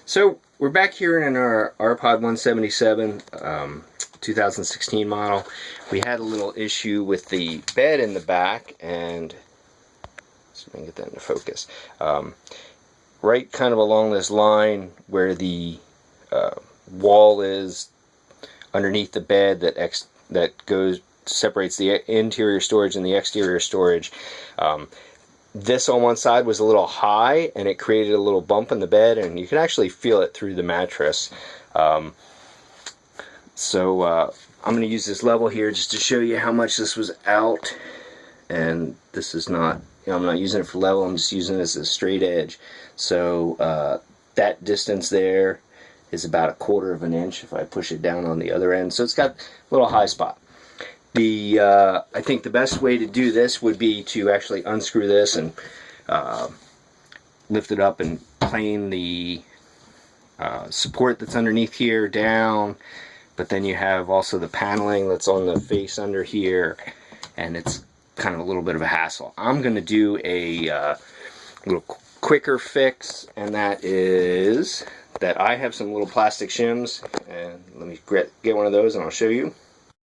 So we're back here in our Rpod 177 2016 model. We had a little issue with the bed in the back, and let's see if I can get that into focus. Right kind of along this line where the wall is underneath the bed that separates the interior storage and the exterior storage. This on one side was a little high, and it created a little bump in the bed, and you can actually feel it through the mattress. So I'm going to use this level here just to show you how much this was out. And this is not, I'm not using it for level, I'm just using it as a straight edge. So that distance there is about 1/4 of an inch if I push it down on the other end. So it's got a little high spot. I think the best way to do this would be to actually unscrew this and lift it up and plane the support that's underneath here down, but then you have also the paneling that's on the face under here, and it's kind of a little bit of a hassle. I'm going to do a little quicker fix, and that is that I have some little plastic shims, and let me get one of those and I'll show you.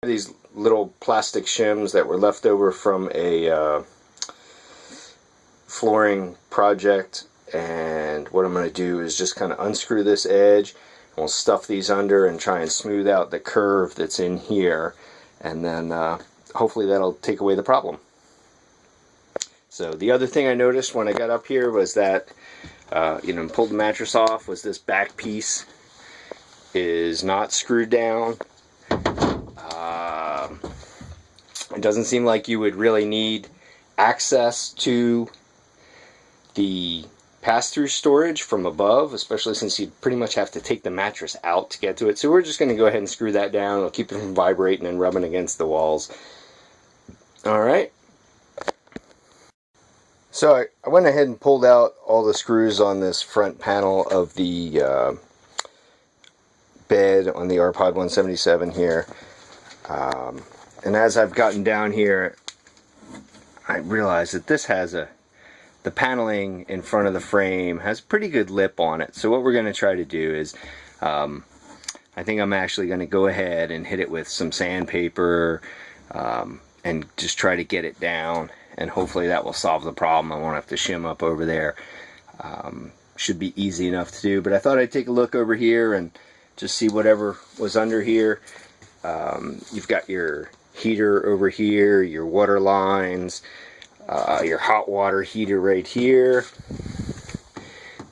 These little plastic shims that were left over from a flooring project, and what I'm going to do is just kind of unscrew this edge, and we'll stuff these under and try and smooth out the curve that's in here, and then hopefully that'll take away the problem. So the other thing I noticed when I got up here was that pulled the mattress off, was this back piece is not screwed down. It doesn't seem like you would really need access to the pass-through storage from above, especially since you'd pretty much have to take the mattress out to get to it. So we're just going to go ahead and screw that down. It'll keep it from vibrating and rubbing against the walls. Alright. So I went ahead and pulled out all the screws on this front panel of the bed on the Rpod 177 here. And as I've gotten down here, I realized that this has the paneling in front of the frame has pretty good lip on it. So what we're going to try to do is, I think I'm actually going to go ahead and hit it with some sandpaper and just try to get it down. And hopefully that will solve the problem. I won't have to shim up over there. Should be easy enough to do. But I thought I'd take a look over here and just see whatever was under here. You've got your heater over here, your water lines, your hot water heater right here.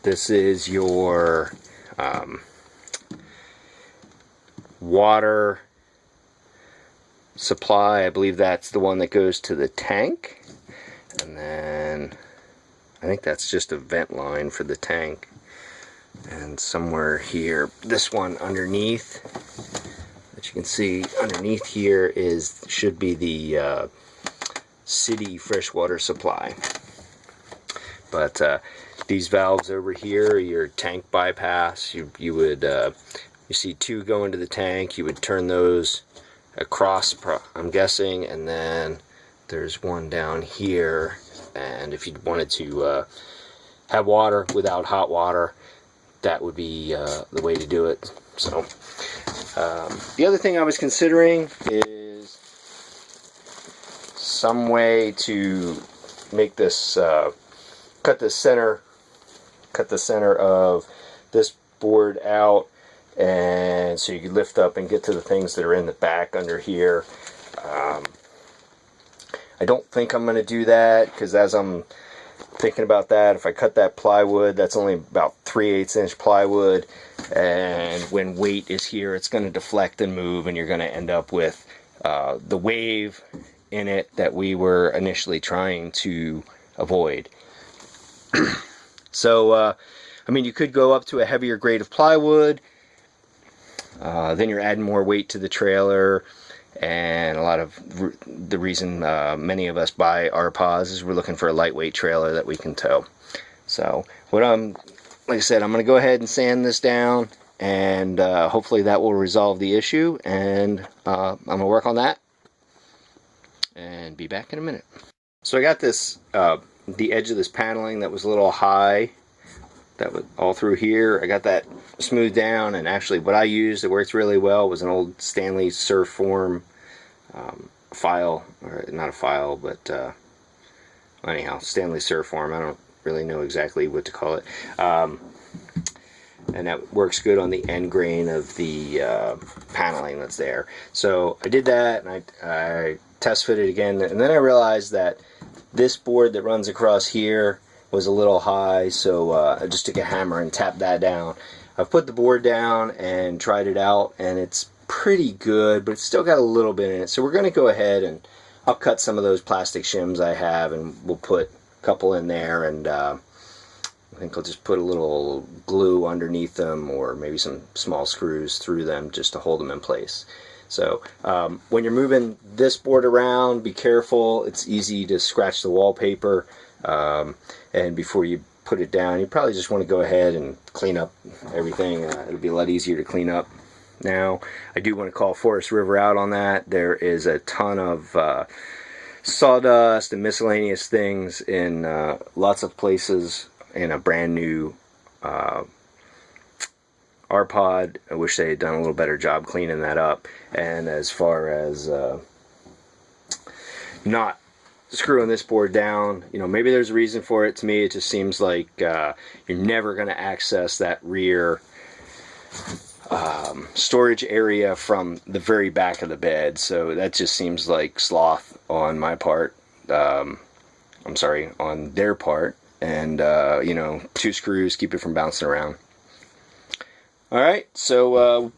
This is your water supply. I believe that's the one that goes to the tank. And then I think that's just a vent line for the tank. And somewhere here, this one underneath, that you can see underneath here should be the city freshwater supply. But these valves over here are your tank bypass. You would you see two go into the tank. You would turn those across, I'm guessing, and then there's one down here. And if you wanted to have water without hot water, that would be the way to do it. So the other thing I was considering is some way to make this cut the center of this board out, and so you could lift up and get to the things that are in the back under here. I don't think I'm going to do that, because as I'm thinking about that, if I cut that plywood, that's only about 3/8 inch plywood, and when weight is here, it's going to deflect and move, and you're going to end up with the wave in it that we were initially trying to avoid. So I mean, you could go up to a heavier grade of plywood, then you're adding more weight to the trailer. And a lot of the reason many of us buy Rpods is we're looking for a lightweight trailer that we can tow. So like I said, I'm going to go ahead and sand this down, and hopefully that will resolve the issue. And I'm going to work on that and be back in a minute. So I got this the edge of this paneling that was a little high that was all through here. I got that smoothed down, and actually what I used that worked really well was an old Stanley Surfform file, or not a file, but anyhow, Stanley Surfform. I don't really know exactly what to call it. And that works good on the end grain of the paneling that's there. So I did that, and I test fitted again, and then I realized that this board that runs across here was a little high, so I just took a hammer and tapped that down. I've put the board down and tried it out, and it's pretty good, but it's still got a little bit in it. So we're going to go ahead and I'll cut some of those plastic shims I have, and we'll put a couple in there, and I think I'll just put a little glue underneath them, or maybe some small screws through them just to hold them in place. So when you're moving this board around, be careful. It's easy to scratch the wallpaper, and before you put it down, you probably just want to go ahead and clean up everything. It'll be a lot easier to clean up. Now, I do want to call Forest River out on that. There is a ton of sawdust and miscellaneous things in lots of places in a brand new Rpod. I wish they had done a little better job cleaning that up. And as far as not screwing this board down, you know, maybe there's a reason for it. To me, it just seems like you're never going to access that rear storage area from the very back of the bed, so that just seems like sloth on my part. I'm sorry, on their part, and you know, 2 screws keep it from bouncing around. Alright, so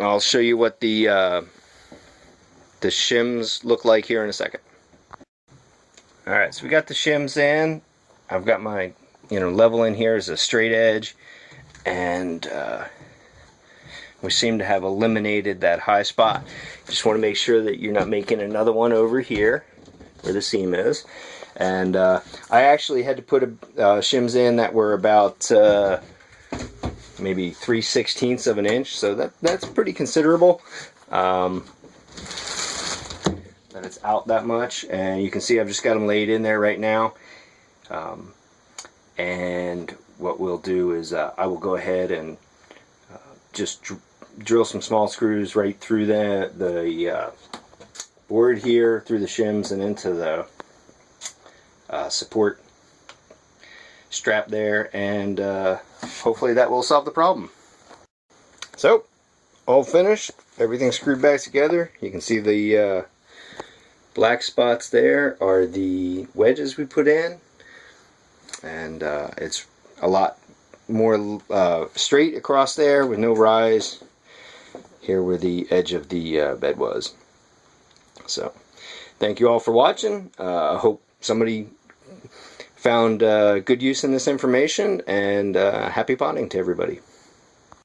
I'll show you what the shims look like here in a second. Alright, so we got the shims in. I've got my, you know, level in here is a straight edge, and we seem to have eliminated that high spot. Just want to make sure that you're not making another one over here where the seam is. And I actually had to put shims in that were about maybe 3/16 of an inch, so that's pretty considerable. That it's out that much, and you can see I've just got them laid in there right now. And what we'll do is I will go ahead and just drill some small screws right through the board here, through the shims, and into the support strap there, and hopefully that will solve the problem. So, all finished, everything screwed back together. You can see the black spots there are the wedges we put in, and it's a lot more straight across there with no rise here where the edge of the bed was. So thank you all for watching. I hope somebody found good use in this information, and happy potting to everybody.